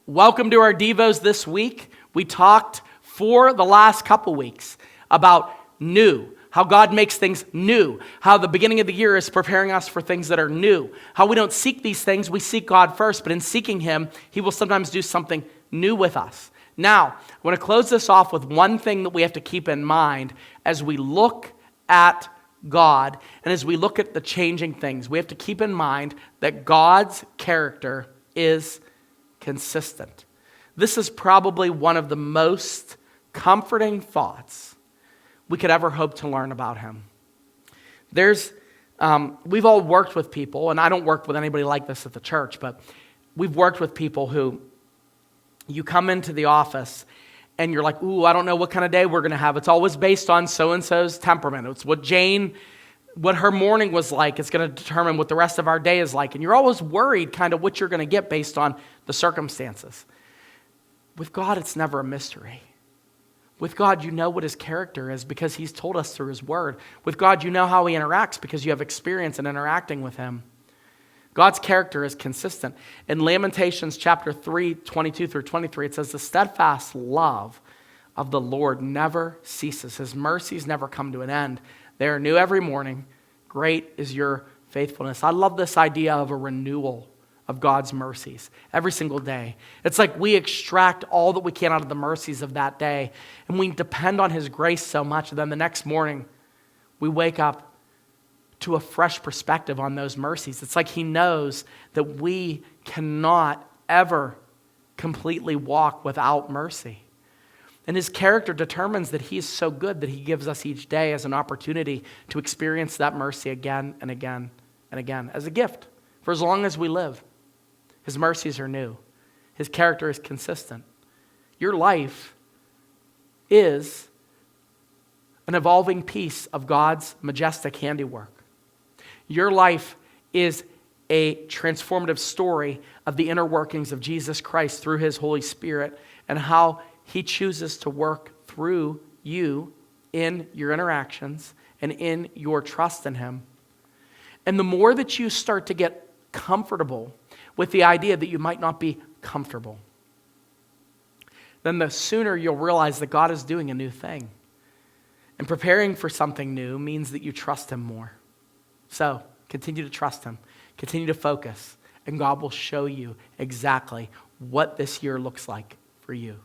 Welcome to our Devos this week. We talked for the last couple weeks about new, how God makes things new, how the beginning of the year is preparing us for things that are new, how we don't seek these things, we seek God first, but in seeking Him, He will sometimes do something new with us. Now, I want to close this off with one thing that we have to keep in mind as we look at God and as we look at the changing things. We have to keep in mind that God's character is consistent. This is probably one of the most comforting thoughts we could ever hope to learn about Him. We've all worked with people, and I don't work with anybody like this at the church, but we've worked with people who you come into the office and you're like, ooh, I don't know what kind of day we're going to have. It's always based on so-and-so's temperament. It's what her morning was like. It's going to determine what the rest of our day is like. And you're always worried kind of what you're going to get based on the circumstances. With God, it's never a mystery. With God, you know what His character is because He's told us through His Word. With God, you know how He interacts because you have experience in interacting with Him. God's character is consistent. In Lamentations chapter 3, 22 through 23, it says, "The steadfast love of the Lord never ceases. His mercies never come to an end. They are new every morning. Great is your faithfulness." I love this idea of a renewal of God's mercies every single day. It's like we extract all that we can out of the mercies of that day, and we depend on His grace so much, and then the next morning we wake up to a fresh perspective on those mercies. It's like He knows that we cannot ever completely walk without mercy. And His character determines that He is so good that He gives us each day as an opportunity to experience that mercy again and again and again as a gift for as long as we live. His mercies are new. His character is consistent. Your life is an evolving piece of God's majestic handiwork. Your life is a transformative story of the inner workings of Jesus Christ through His Holy Spirit and how He chooses to work through you in your interactions and in your trust in Him. And the more that you start to get comfortable with the idea that you might not be comfortable, then the sooner you'll realize that God is doing a new thing. And preparing for something new means that you trust Him more. So, continue to trust Him. Continue to focus. And God will show you exactly what this year looks like for you.